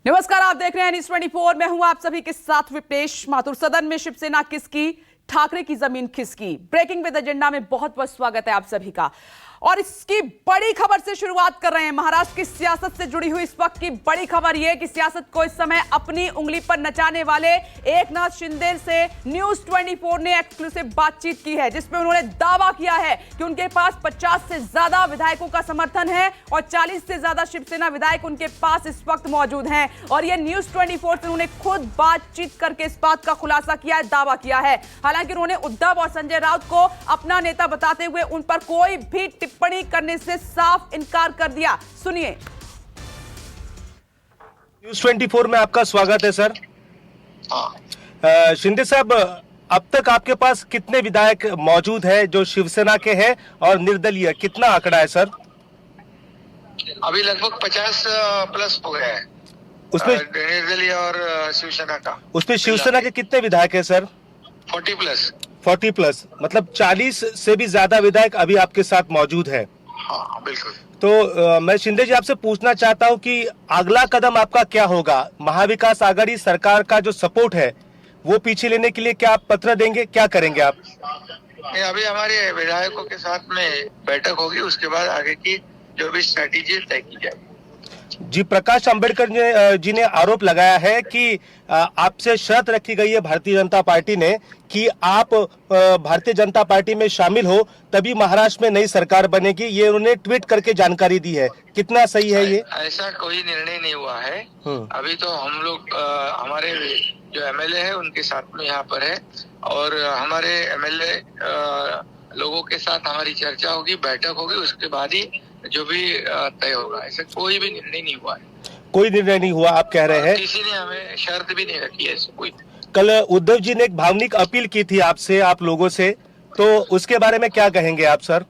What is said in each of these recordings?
नमस्कार, आप देख रहे हैं न्यूज़ 24। मैं हूं आप सभी के साथ विपेश माथुर। सदन में शिवसेना किसकी, ठाकरे की जमीन खिसकी। ब्रेकिंग विद एजेंडा में बहुत बहुत स्वागत है आप सभी का। और इसकी बड़ी खबर से शुरुआत कर रहे हैं। महाराष्ट्र की सियासत से जुड़ी हुई इस वक्त की बड़ी खबर यह कि सियासत को इस समय अपनी उंगली पर नचाने वाले एकनाथ शिंदे से न्यूज़ 24 ने एक्सक्लूसिव बातचीत की है, जिसमें उन्होंने दावा किया है कि उनके पास 50 से ज्यादा विधायकों का समर्थन है और 40 से ज्यादा शिवसेना विधायक उनके पास इस वक्त मौजूद हैं। और यह न्यूज़ 24 से उन्होंने खुद बातचीत करके इस बात का खुलासा किया है, दावा किया है। हालांकि उन्होंने उद्धव और संजय राउत को अपना नेता बताते हुए उन पर कोई भी टिप्पणी करने से साफ इनकार कर दिया। सुनिए। न्यूज़ 24 में आपका स्वागत है सर। शिंदे साहब, अब तक आपके पास कितने विधायक मौजूद हैं जो शिवसेना के हैं और निर्दलीय, कितना आंकड़ा है सर? अभी लगभग 50 प्लस हो गया है उसमें निर्दलीय और शिवसेना का। उसमें शिवसेना के कितने विधायक हैं सर? 40 प्लस। 40 प्लस, मतलब 40 से भी ज्यादा विधायक अभी आपके साथ मौजूद है। हाँ बिल्कुल। तो मैं शिंदे जी आपसे पूछना चाहता हूं कि अगला कदम आपका क्या होगा? महाविकास आघाड़ी सरकार का जो सपोर्ट है वो पीछे लेने के लिए क्या आप पत्र देंगे, क्या करेंगे आप? अभी हमारे विधायकों के साथ में बैठक होगी, उसके बाद आगे की जो भी स्ट्रेटेजी तय की जाएगी। जी, प्रकाश अंबेडकर जी ने आरोप लगाया है कि आपसे शर्त रखी गई है भारतीय जनता पार्टी ने कि आप भारतीय जनता पार्टी में शामिल हो तभी महाराष्ट्र में नई सरकार बनेगी। ये उन्होंने ट्वीट करके जानकारी दी है, कितना सही है ये? ऐसा कोई निर्णय नहीं हुआ है। अभी तो हम लोग हमारे जो एमएलए है उनके साथ में यहाँ पर है और हमारे एमएलए लोगों के साथ हमारी चर्चा होगी, बैठक होगी, उसके बाद ही जो भी तय होगा। ऐसा कोई भी निर्णय नहीं हुआ है। कोई निर्णय नहीं हुआ आप कह रहे हैं? किसी ने हमें शर्त भी नहीं रखी है ऐसे कोई। कल उद्धव जी ने एक भावनिक अपील की थी आपसे, आप लोगों से, तो उसके बारे में क्या कहेंगे आप सर?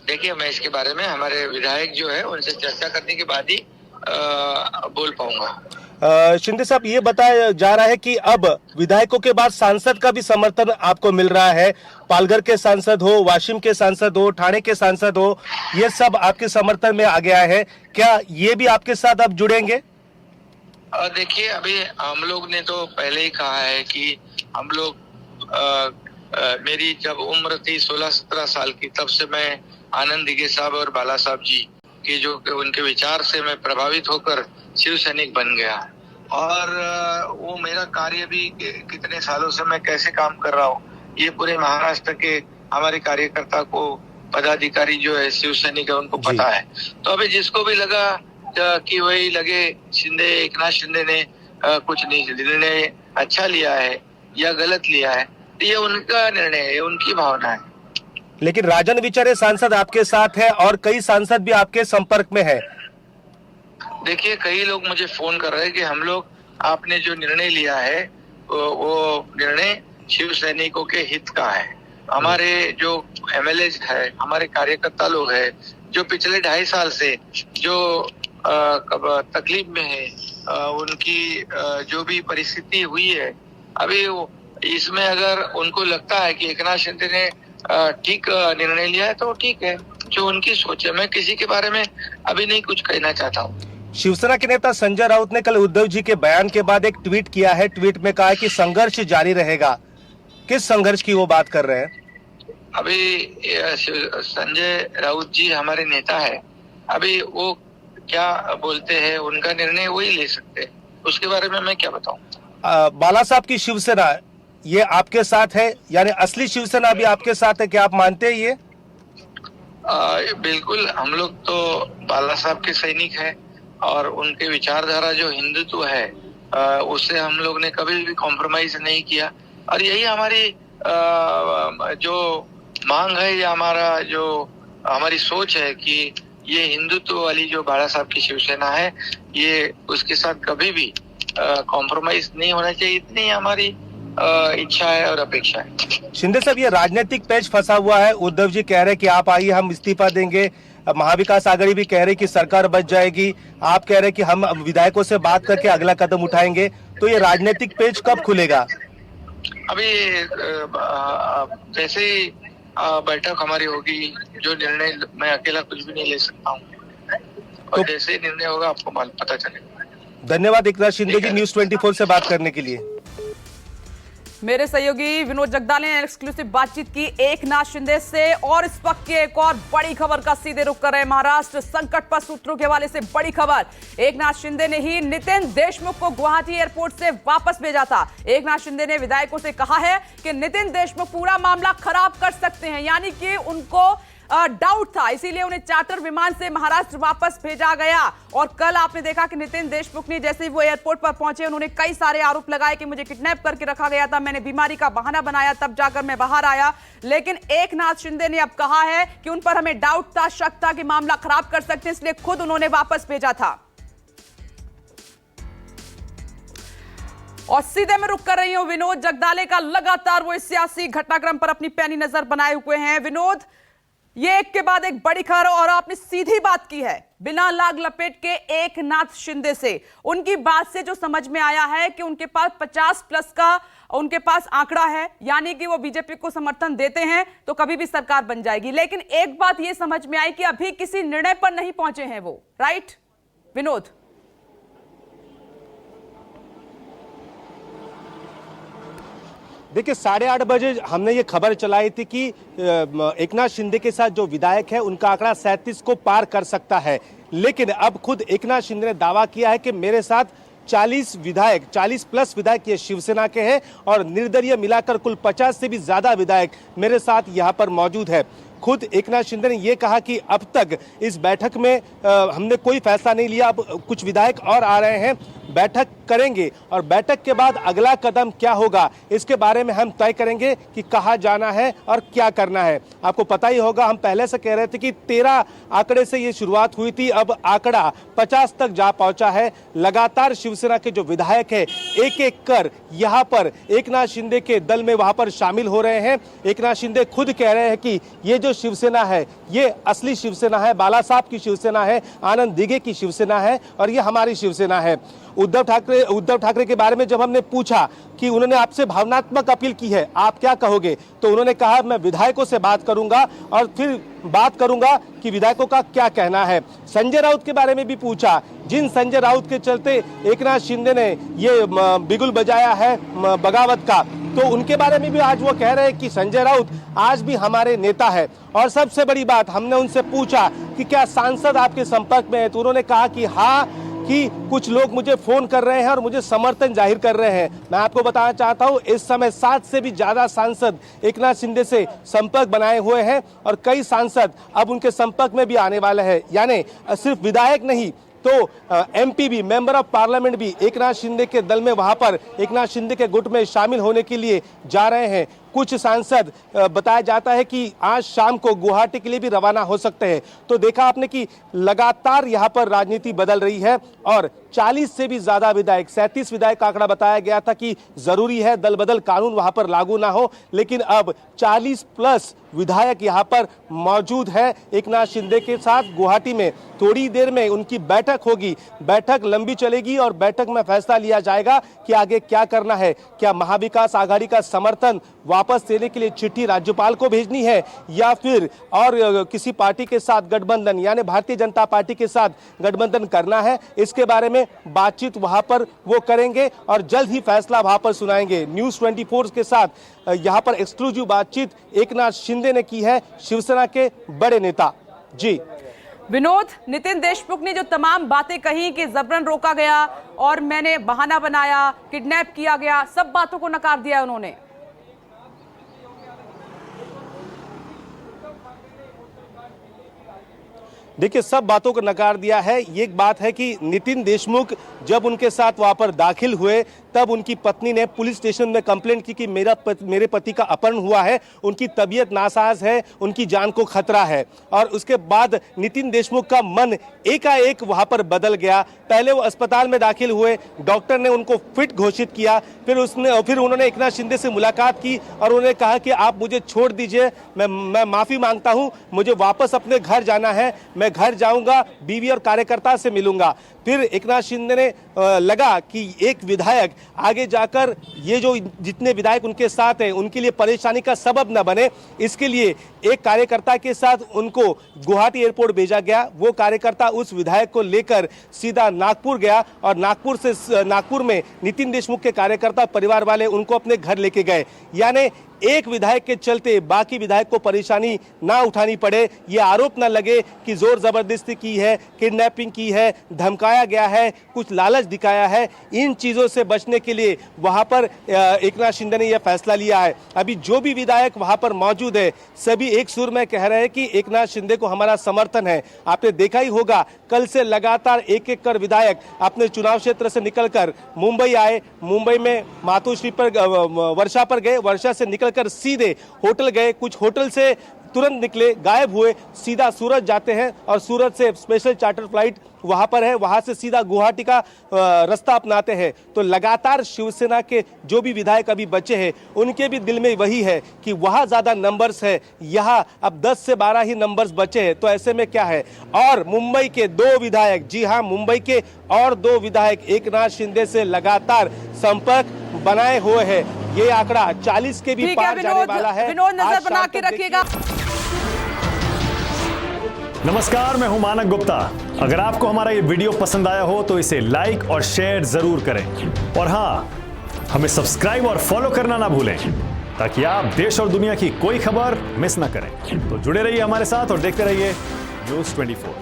देखिए, मैं इसके बारे में हमारे विधायक जो है उनसे चर्चा करने के बाद ही बोल पाऊंगा। शिंदे साहब, ये बताया जा रहा है कि अब विधायकों के बाद सांसद का भी समर्थन आपको मिल रहा है। पालघर के सांसद हो, वाशिम के सांसद हो, ठाणे के सांसद हो, ये सब आपके समर्थन में आ गया है। क्या ये भी आपके साथ अब जुड़ेंगे? देखिए, अभी हम लोग ने तो पहले ही कहा है कि हम लोग मेरी जब उम्र थी 16-17 साल की, तब से मैं आनंद दिघे साहब और बाला साहब जी के जो उनके विचार से मैं प्रभावित होकर शिव सैनिक बन गया। और वो मेरा कार्य भी कितने सालों से मैं कैसे काम कर रहा हूँ ये पूरे महाराष्ट्र के हमारे कार्यकर्ता को, पदाधिकारी जो है शिव सैनिक है, उनको पता है। तो अभी जिसको भी लगा कि वही लगे शिंदे, एकनाथ शिंदे ने कुछ निर्णय अच्छा लिया है या गलत लिया है, तो ये उनका निर्णय है, उनकी भावना है। लेकिन राजन विचारे सांसद आपके साथ है और कई सांसद भी आपके संपर्क में है। देखिए, कई लोग मुझे फोन कर रहे हैं कि हम लोग, आपने जो निर्णय लिया है वो निर्णय शिव सैनिकों के हित का है। हमारे जो एमएलए है, हमारे कार्यकर्ता लोग हैं, जो पिछले 2.5 साल से जो तकलीफ में है, उनकी जो भी परिस्थिति हुई है, अभी इसमें अगर उनको लगता है कि एकनाथ शिंदे ने ठीक निर्णय लिया है तो ठीक है, जो उनकी सोच है। मैं किसी के बारे में अभी नहीं कुछ कहना चाहता हूँ। शिवसेना के नेता संजय राउत ने कल उद्धव जी के बयान के बाद एक ट्वीट किया है। ट्वीट में कहा है कि संघर्ष जारी रहेगा। किस संघर्ष की वो बात कर रहे हैं? अभी संजय राउत जी हमारे नेता है, अभी वो क्या बोलते हैं उनका निर्णय वही ले सकते हैं, उसके बारे में मैं क्या बताऊं। बाला साहब की शिवसेना ये आपके साथ है, यानी असली शिवसेना भी आपके साथ है, क्या आप मानते हैं ये? बिल्कुल, हम लोग तो बाला साहब के सैनिक हैं और उनके विचारधारा जो हिंदुत्व है उससे हम लोग ने कभी भी कॉम्प्रोमाइज नहीं किया। और यही हमारी जो मांग है या हमारी सोच है कि ये हिंदुत्व वाली जो बाला साहब की शिवसेना है, ये उसके साथ कभी भी कॉम्प्रोमाइज नहीं होना चाहिए, इतनी हमारी इच्छा है और अपेक्षा है। शिंदे साहब, ये राजनीतिक पेच फंसा हुआ है। उद्धव जी कह रहे कि आप आइए, हम इस्तीफा देंगे। महाविकास आघाड़ी भी कह रही कि सरकार बच जाएगी। आप कह रहे कि हम विधायकों से बात करके अगला कदम उठाएंगे। तो ये राजनीतिक पेच कब खुलेगा? अभी जैसे ही बैठक हमारी होगी, जो निर्णय, मैं अकेला कुछ भी नहीं ले सकता हूँ, और जैसे निर्णय होगा आपको पता चलेगा। धन्यवाद एकनाथ शिंदे जी न्यूज 24 से बात करने के लिए। मेरे सहयोगी विनोद जगदाले ने एक्सक्लूसिव बातचीत की एकनाथ शिंदे से। और इस वक्त की एक और बड़ी खबर का सीधे रुख कर रहे हैं। महाराष्ट्र संकट पर सूत्रों के हवाले से बड़ी खबर। एकनाथ शिंदे ने ही नितिन देशमुख को गुवाहाटी एयरपोर्ट से वापस भेजा था। एकनाथ शिंदे ने विधायकों से कहा है कि नितिन देशमुख पूरा मामला खराब कर सकते हैं, यानी कि उनको डाउट था, इसीलिए उन्हें चार्टर विमान से महाराष्ट्र वापस भेजा गया। और कल आपने देखा कि नितिन देशमुख ने जैसे ही वो एयरपोर्ट पर पहुंचे, उन्होंने कई सारे आरोप लगाए कि मुझे किडनैप करके रखा गया था, मैंने बीमारी का बहाना बनाया, तब जाकर मैं बाहर आया। लेकिन एकनाथ शिंदे ने अब कहा है कि उन पर हमें डाउट था, शक था कि मामला खराब कर सकते हैं, इसलिए खुद उन्होंने वापस भेजा था। और सीधे में रुक कर रही हूं विनोद जगदाले का। लगातार वो इस सियासी घटनाक्रम पर अपनी पैनी नजर बनाए हुए हैं। विनोद, ये एक के बाद एक बड़ी खबर और आपने सीधी बात की है बिना लाग लपेट के एकनाथ शिंदे से। उनकी बात से जो समझ में आया है कि उनके पास 50+ का उनके पास आंकड़ा है, यानी कि वो बीजेपी को समर्थन देते हैं तो कभी भी सरकार बन जाएगी। लेकिन एक बात ये समझ में आई कि अभी किसी निर्णय पर नहीं पहुंचे हैं वो, राइट विनोद? देखिए 8:30 बजे हमने ये खबर चलाई थी कि एकनाथ शिंदे के साथ जो विधायक है उनका आंकड़ा 37 को पार कर सकता है। लेकिन अब खुद एकनाथ शिंदे ने दावा किया है कि मेरे साथ 40+ विधायक ये शिवसेना के हैं और निर्दलीय मिलाकर कुल 50 से भी ज्यादा विधायक मेरे साथ यहाँ पर मौजूद है। खुद एकनाथ शिंदे ने यह कहा कि अब तक इस बैठक में हमने कोई फैसला नहीं लिया, अब कुछ विधायक और आ रहे हैं, बैठक करेंगे और बैठक के बाद अगला कदम क्या होगा इसके बारे में हम तय करेंगे कि कहाँ जाना है और क्या करना है। आपको पता ही होगा, हम पहले से कह रहे थे कि 13 आंकड़े से ये शुरुआत हुई थी, अब आंकड़ा 50 तक जा पहुंचा है। लगातार शिवसेना के जो विधायक है एक एक कर यहाँ पर एकनाथ शिंदे के दल में वहां पर शामिल हो रहे हैं। एकनाथ शिंदे खुद कह रहे हैं कि ये जो शिवसेना है ये असली शिवसेना है, बाला साहब की शिवसेना है, आनंद दिघे की शिवसेना है और ये हमारी शिवसेना है। उद्धव ठाकरे के बारे में जब हमने पूछा कि उन्होंने आपसे भावनात्मक अपील की है, आप क्या कहोगे, तो उन्होंने कहा मैं विधायकों से बात करूंगा और फिर बात करूंगा कि विधायकों का क्या कहना है। संजय राउत के बारे में भी पूछा, जिन संजय राउत के चलते एकनाथ शिंदे ने ये बिगुल बजाया है बगावत का, तो उनके बारे में भी आज वो कह रहे हैं कि संजय राउत आज भी हमारे नेता है। और सबसे बड़ी बात, हमने उनसे पूछा कि क्या सांसद आपके संपर्क में है, तो उन्होंने कहा कि हाँ, कि कुछ लोग मुझे फोन कर रहे हैं और मुझे समर्थन जाहिर कर रहे हैं। मैं आपको बताना चाहता हूं, इस समय 7 से भी ज्यादा सांसद एकनाथ शिंदे से संपर्क बनाए हुए हैं और कई सांसद अब उनके संपर्क में भी आने वाले हैं। यानी सिर्फ विधायक नहीं तो एमपी भी, मेंबर ऑफ पार्लियामेंट भी एकनाथ शिंदे के दल में वहां पर एकनाथ शिंदे के गुट में शामिल होने के लिए जा रहे हैं। कुछ सांसद बताया जाता है कि आज शाम को गुवाहाटी के लिए भी रवाना हो सकते हैं। तो देखा आपने कि लगातार यहाँ पर राजनीति बदल रही है और 40 से भी ज्यादा विधायक, 37 विधायक का आंकड़ा बताया गया था कि जरूरी है दल बदल कानून वहां पर लागू ना हो, लेकिन अब 40+ विधायक यहाँ पर मौजूद है एकनाथ शिंदे के साथ गुवाहाटी में। थोड़ी देर में उनकी बैठक होगी, बैठक लंबी चलेगी और बैठक में फैसला लिया जाएगा कि आगे क्या करना है। क्या महाविकास आघाड़ी का समर्थन वापस लेने के लिए चिट्ठी राज्यपाल को भेजनी है या फिर और किसी पार्टी के साथ गठबंधन यानी भारतीय जनता पार्टी के साथ गठबंधन करना है, इसके बारे में बातचीत वहां पर वो करेंगे और जल्द ही फैसला वहां पर सुनाएंगे। न्यूज 24 के साथ यहां पर एक्सक्लूसिव बातचीत एकनाथ शिंदे ने की है, शिवसेना के बड़े नेता। जी विनोद, नितिन देशमुख ने जो तमाम बातें कही कि जबरन रोका गया और मैंने बहाना बनाया, किडनैप किया गया, सब बातों को नकार दिया उन्होंने। देखिए सब बातों को नकार दिया है। ये एक बात है कि नितिन देशमुख जब उनके साथ वहां पर दाखिल हुए तब उनकी पत्नी ने पुलिस स्टेशन में कंप्लेंट की कि मेरे पति का अपहरण हुआ है, उनकी तबीयत नासाज है, उनकी जान को खतरा है। और उसके बाद नितिन देशमुख का मन एकाएक वहां पर बदल गया। पहले वो अस्पताल में दाखिल हुए, डॉक्टर ने उनको फिट घोषित किया, फिर उन्होंने एकनाथ शिंदे से मुलाकात की और उन्होंने कहा कि आप मुझे छोड़ दीजिए, मैं माफी मांगता हूं, मुझे वापस अपने घर जाना है, मैं घर जाऊंगा, बीवी और कार्यकर्ता से मिलूंगा। फिर एकनाथ शिंदे ने लगा कि एक विधायक आगे जाकर ये जो जितने विधायक उनके साथ हैं उनके लिए परेशानी का सबब न बने, इसके लिए एक कार्यकर्ता के साथ उनको गुवाहाटी एयरपोर्ट भेजा गया। वो कार्यकर्ता उस विधायक को लेकर सीधा नागपुर गया और नागपुर में नितिन देशमुख के कार्यकर्ता परिवार वाले उनको अपने घर लेके गए। यानी एक विधायक के चलते बाकी विधायक को परेशानी ना उठानी पड़े, ये आरोप ना लगे कि जोर जबरदस्ती की है, किडनैपिंग की है, धमकाया गया है, कुछ लालच दिखाया है। इन चीजों से बचने के लिए वहां पर एकनाथ शिंदे ने यह फैसला लिया है। अभी जो भी विधायक वहां पर मौजूद है सभी एक सुर में कह रहे हैं कि एकनाथ शिंदे को हमारा समर्थन है। आपने देखा ही होगा कल से लगातार एक एक कर विधायक अपने चुनाव क्षेत्र से निकलकर मुंबई आए, मुंबई में मातोश्री पर वर्षा पर गए, वर्षा से निकलकर सीधे होटल गए, कुछ होटल से तुरंत निकले, गायब हुए, सीधा सूरत जाते हैं और सूरत से स्पेशल चार्टर फ्लाइट वहां पर है, वहां से सीधा गुवाहाटी का रास्ता अपनाते हैं। तो लगातार शिवसेना के जो भी विधायक अभी बचे हैं उनके भी दिल में वही है कि वहां ज्यादा नंबर्स है, यहाँ अब 10 से 12 ही नंबर्स बचे हैं। तो ऐसे में क्या है, और मुंबई के 2 विधायक, जी हाँ मुंबई के और 2 विधायक एकनाथ शिंदे से लगातार संपर्क बनाए हुए हैं। ये आंकड़ा 40 के भी पार जाने वाला है। विनोद नजर बना के रखिएगा। नमस्कार, मैं हूं मानक गुप्ता। अगर आपको हमारा ये वीडियो पसंद आया हो तो इसे लाइक और शेयर जरूर करें और हाँ, हमें सब्सक्राइब और फॉलो करना ना भूलें ताकि आप देश और दुनिया की कोई खबर मिस ना करें। तो जुड़े रहिए हमारे साथ और देखते रहिए न्यूज़ 24।